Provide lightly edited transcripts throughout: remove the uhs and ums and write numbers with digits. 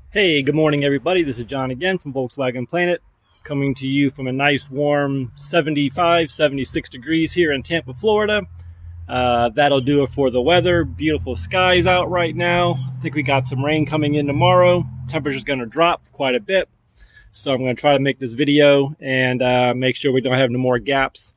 Hey, good morning, everybody. This is John again from Volkswagen Planet, coming to you from a nice warm 75, 76 degrees here in Tampa, Florida. That'll do it for the weather. Beautiful skies out right now. I think we got some rain coming in tomorrow. Temperature's going to drop quite a bit. So I'm going to try to make this video and make sure we don't have no more gaps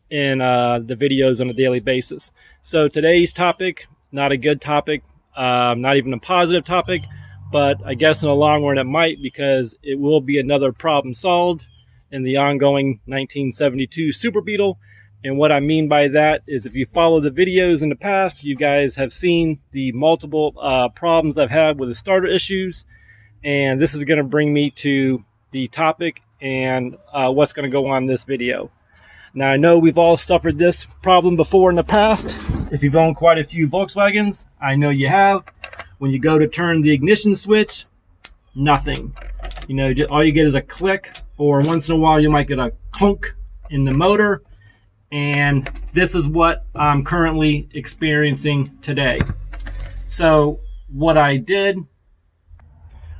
in the videos on a daily basis. So today's topic, not a good topic, not even a positive topic, but I guess in the long run it might, because it will be another problem solved in the ongoing 1972 Super Beetle. And what I mean by that is, if you follow the videos in the past, you guys have seen the multiple problems I've had with the starter issues. And this is going to bring me to the topic and what's going to go on in this video. Now, I know we've all suffered this problem before in the past. If you've owned quite a few Volkswagens, I know you have. When you go to turn the ignition switch, nothing. You know, all you get is a click, or once in a while you might get a clunk in the motor. And this is what I'm currently experiencing today. So what I did,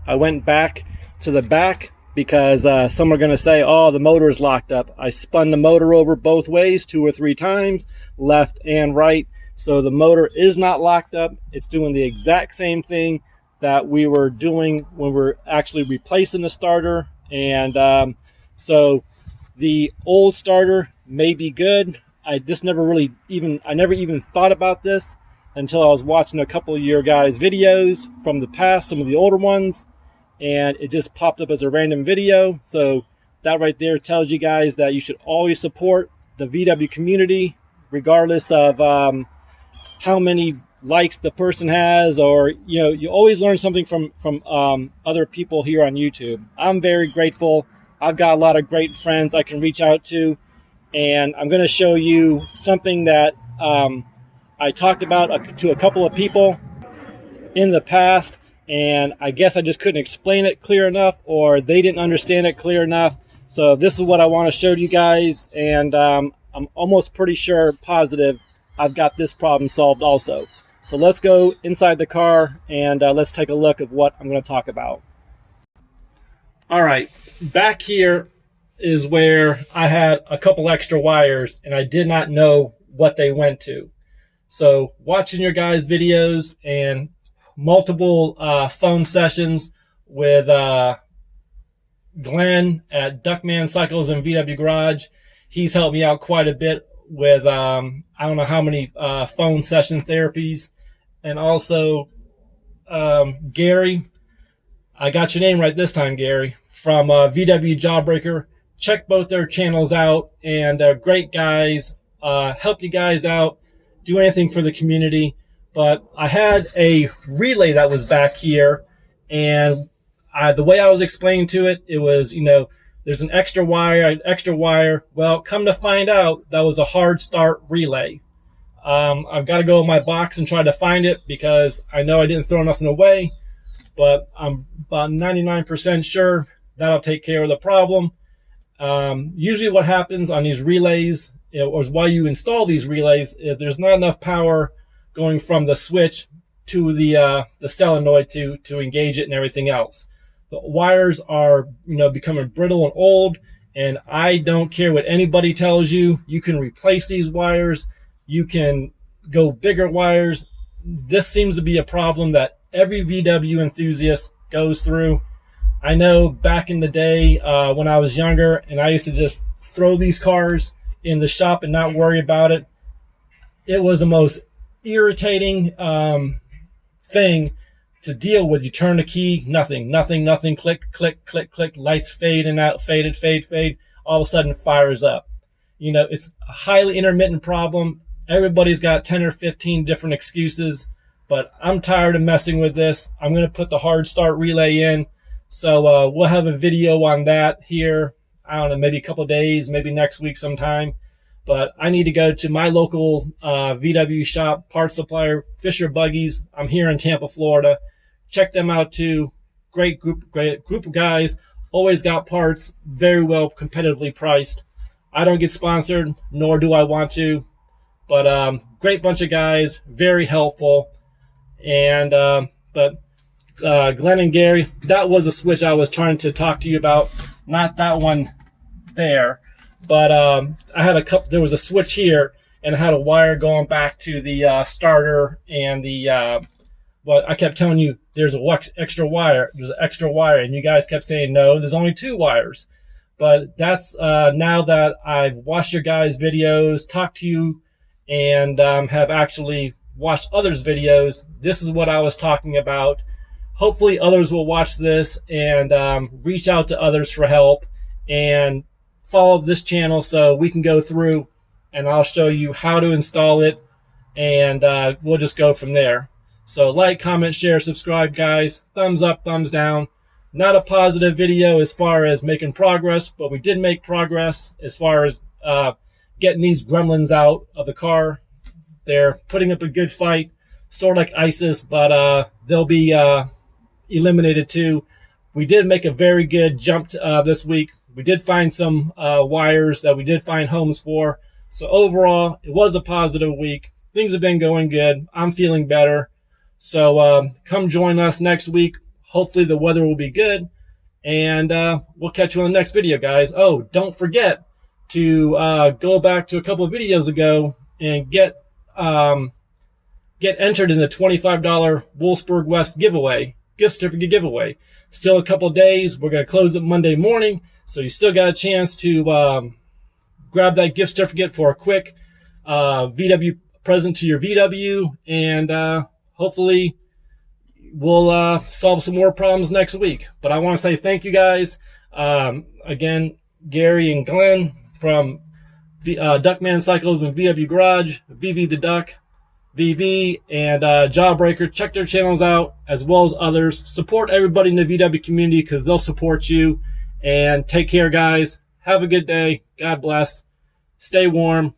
I went back to the back because some are going to say, oh, the motor is locked up. I spun the motor over both ways 2 or 3 times, left and right. So the motor is not locked up. It's doing the exact same thing that we were doing when we're actually replacing the starter. And so the old starter may be good. I never even thought about this until I was watching a couple of your guys' videos from the past, some of the older ones, and it just popped up as a random video. So that right there tells you guys that you should always support the VW community, regardless of how many likes the person has, or you always learn something from other people here on YouTube. I'm very grateful. I've got a lot of great friends I can reach out to, and I'm going to show you something that I talked about to a couple of people in the past, and I guess I just couldn't explain it clear enough, or they didn't understand it clear enough. So this is what I want to show you guys, and I'm almost pretty sure, positive, I've got this problem solved also. So let's go inside the car and let's take a look at what I'm going to talk about. All right, back here is where I had a couple extra wires and I did not know what they went to. So watching your guys' videos and multiple phone sessions with Glenn at Duckman Cycles and VW Garage, he's helped me out quite a bit with I don't know how many phone session therapies. And also Gary, I got your name right this time, Gary, from VW Jawbreaker. Check both their channels out, and great guys, help you guys out, do anything for the community. But I had a relay that was back here, and the way I was explaining to it, it was, there's an extra wire. Well, come to find out, that was a hard start relay. I've got to go in my box and try to find it, because I know I didn't throw nothing away, but I'm about 99% sure that'll take care of the problem. Usually what happens on these relays, or why you install these relays, is there's not enough power going from the switch to the solenoid to engage it and everything else. The wires are, becoming brittle and old, and I don't care what anybody tells you. You can replace these wires. You can go bigger wires. This seems to be a problem that every VW enthusiast goes through. I know back in the day when I was younger and I used to just throw these cars in the shop and not worry about it, it was the most irritating thing to deal with. You turn the key, nothing, click, click, click, click, lights fade and out, fade. All of a sudden it fires up. It's a highly intermittent problem. Everybody's got 10 or 15 different excuses, but I'm tired of messing with this. I'm going to put the hard start relay in. So we'll have a video on that here, I don't know, maybe a couple of days, maybe next week sometime. But I need to go to my local VW shop, parts supplier, Fisher Buggies. I'm here in Tampa, Florida. Check them out too. Great group of guys. Always got parts, very well competitively priced. I don't get sponsored, nor do I want to. But great bunch of guys, very helpful. And but Glenn and Gary, that was a switch I was trying to talk to you about. Not that one there, but I had a couple. There was a switch here, and I had a wire going back to the starter and the. Well, I kept telling you there's a extra wire. There's an extra wire, and you guys kept saying no. There's only 2 wires, but that's now that I've watched your guys' videos, talked to you, and have actually watched others' videos. This is what I was talking about. Hopefully, others will watch this and reach out to others for help and follow this channel so we can go through and I'll show you how to install it, and we'll just go from there. So like, comment, share, subscribe, guys. Thumbs up, thumbs down. Not a positive video as far as making progress, but we did make progress as far as getting these gremlins out of the car. They're putting up a good fight, sort of like ISIS, but they'll be eliminated too. We did make a very good jump this week. We did find some wires that we did find homes for. So overall, it was a positive week. Things have been going good. I'm feeling better. So come join us next week. Hopefully the weather will be good, and we'll catch you on the next video, guys. Oh, don't forget to go back to a couple of videos ago and get entered in the $25 Wolfsburg West giveaway, gift certificate giveaway. Still a couple of days. We're going to close it Monday morning, so you still got a chance to grab that gift certificate for a quick VW present to your VW, and hopefully we'll solve some more problems next week. But I want to say thank you, guys. Again, Gary and Glenn from Duckman Cycles and VW Garage, VV the Duck, VV, and Jawbreaker. Check their channels out, as well as others. Support everybody in the VW community because they'll support you. And take care, guys. Have a good day. God bless. Stay warm.